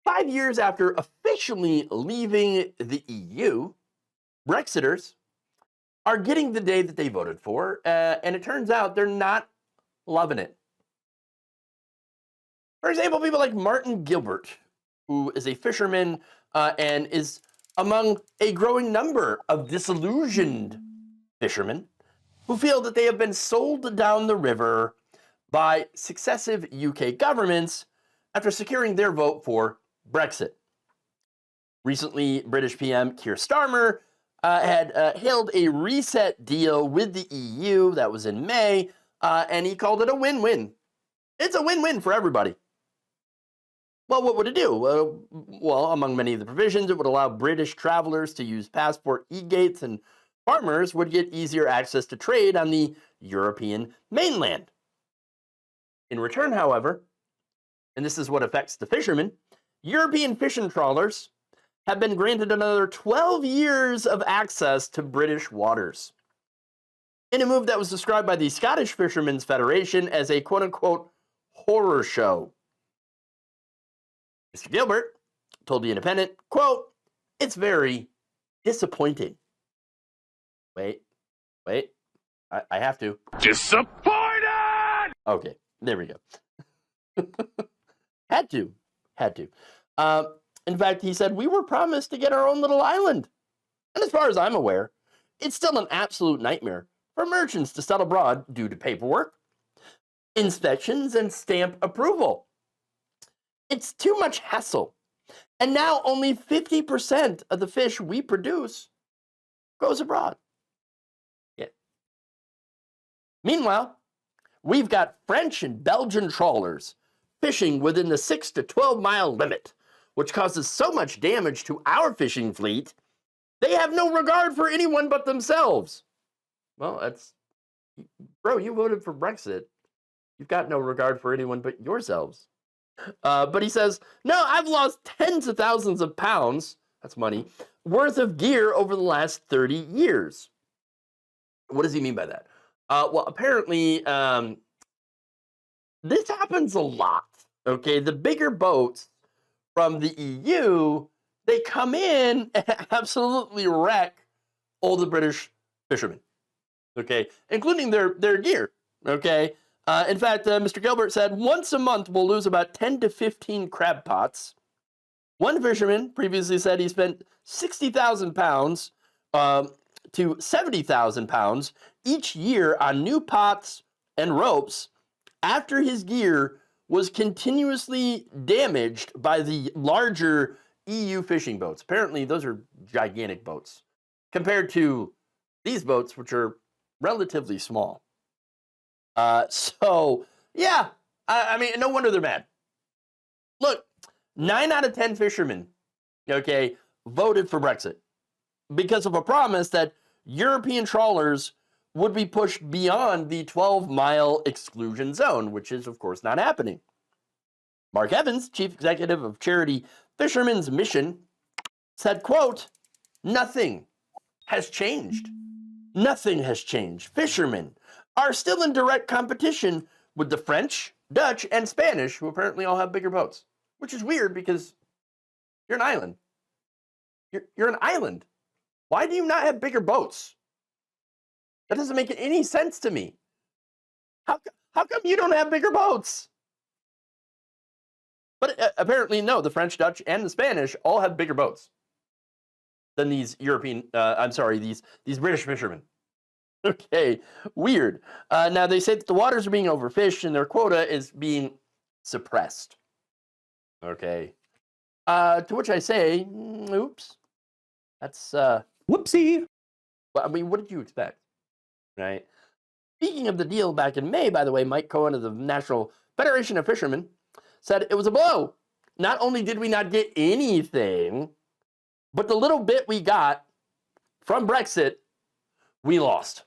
5 years after officially leaving the EU, Brexiters are getting the day that they voted for, and it turns out they're not loving it. For example, people like Martin Gilbert, who is a fisherman and is among a growing number of disillusioned fishermen who feel that they have been sold down the river by successive UK governments after securing their vote for Brexit. Recently, British PM Keir Starmer had hailed a reset deal with the EU. That was in May, and he called it a win-win. It's a win-win for everybody. Well, what would it do? Well, among many of the provisions, it would allow British travelers to use passport e-gates, and farmers would get easier access to trade on the European mainland. In return, however, and this is what affects the fishermen, European fishing trawlers have been granted another 12 years of access to British waters, in a move that was described by the Scottish Fishermen's Federation as a quote-unquote horror show. Mr. Gilbert told The Independent, quote, "It's very disappointing." Wait, I have to. Disappointed! Okay, there we go. Had to. In fact, he said, we were promised to get our own little island. And as far as I'm aware, it's still an absolute nightmare for merchants to sell abroad due to paperwork, inspections, and stamp approval. It's too much hassle. And now only 50% of the fish we produce goes abroad. Yeah. Meanwhile, we've got French and Belgian trawlers fishing within the 6 to 12 mile limit, which causes so much damage to our fishing fleet, they have no regard for anyone but themselves. Well, bro, you voted for Brexit. You've got no regard for anyone but yourselves. But he says, no, I've lost tens of thousands of pounds, that's money, worth of gear over the last 30 years. What does he mean by that? Well, apparently, this happens a lot, okay? The bigger boats from the EU, they come in and absolutely wreck all the British fishermen, okay? Including their gear, okay? In fact, Mr. Gilbert said, once a month we'll lose about 10 to 15 crab pots. One fisherman previously said he spent 60,000 pounds to 70,000 pounds each year on new pots and ropes after his gear was continuously damaged by the larger EU fishing boats. Apparently, those are gigantic boats compared to these boats, which are relatively small. So, yeah, I mean, no wonder they're mad. Look, 9 out of 10 fishermen, okay, voted for Brexit because of a promise that European trawlers would be pushed beyond the 12-mile exclusion zone, which is, of course, not happening. Mark Evans, chief executive of charity Fisherman's Mission, said, quote, nothing has changed. Nothing has changed. Fishermen are still in direct competition with the French, Dutch, and Spanish, who apparently all have bigger boats, which is weird because you're an island. You're an island. Why do you not have bigger boats? That doesn't make any sense to me. How come you don't have bigger boats? But apparently, no, the French, Dutch, and the Spanish all have bigger boats than these these British fishermen. Okay, weird. Now, they say that the waters are being overfished and their quota is being suppressed. Okay. To which I say, oops. That's, whoopsie. Well, I mean, what did you expect? Right? Speaking of the deal back in May, by the way, Mike Cohen of the National Federation of Fishermen said it was a blow. Not only did we not get anything, but the little bit we got from Brexit, we lost.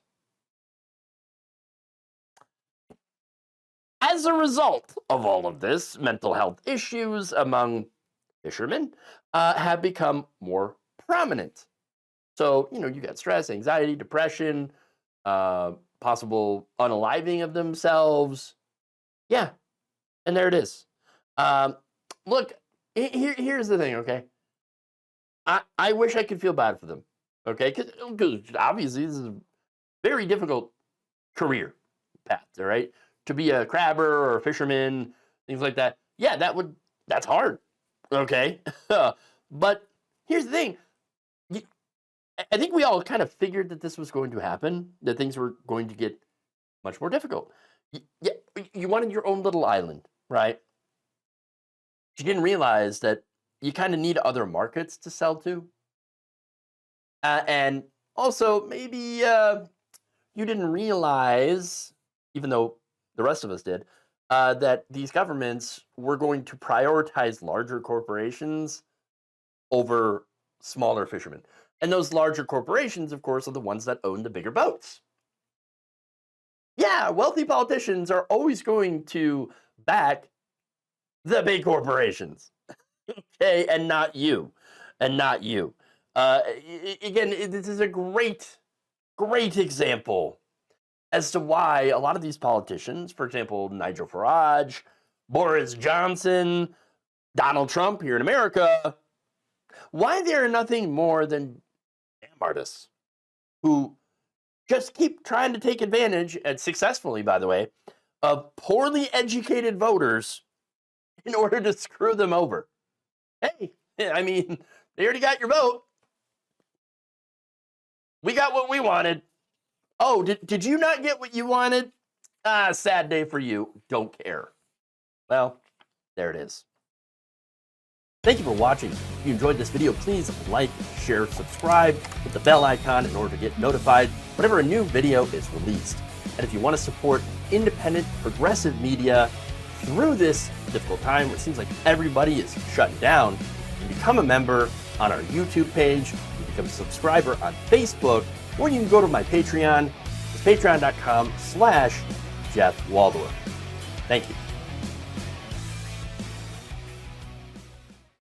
As a result of all of this, mental health issues among fishermen have become more prominent. So, you got stress, anxiety, depression, possible unaliving of themselves. Yeah, and there it is. Look, Here's the thing, okay? I wish I could feel bad for them, okay? Because obviously this is a very difficult career path, all right? To be a crabber or a fisherman, things like that. Yeah, that's hard, okay? But here's the thing. I think we all kind of figured that this was going to happen, that things were going to get much more difficult. Yeah, you wanted your own little island, right? You didn't realize that you kind of need other markets to sell to. And also, maybe you didn't realize, even though the rest of us did, that these governments were going to prioritize larger corporations over smaller fishermen. And those larger corporations, of course, are the ones that own the bigger boats. Yeah, wealthy politicians are always going to back the big corporations, okay, and not you, and not you. Again, this is a great example as to why a lot of these politicians, for example, Nigel Farage, Boris Johnson, Donald Trump here in America, why they are nothing more than scam artists who just keep trying to take advantage, and successfully, by the way, of poorly educated voters in order to screw them over. Hey, I mean, they already got your vote. We got what we wanted. Oh, did you not get what you wanted? Sad day for you. Don't care. Well, there it is. Thank you for watching. If you enjoyed this video, please like, share, subscribe, hit the bell icon in order to get notified whenever a new video is released. And if you want to support independent, progressive media through this difficult time where it seems like everybody is shutting down, you can become a member on our YouTube page, you can become a subscriber on Facebook, or you can go to my Patreon. It's patreon.com/Jeff Waldorf. Thank you.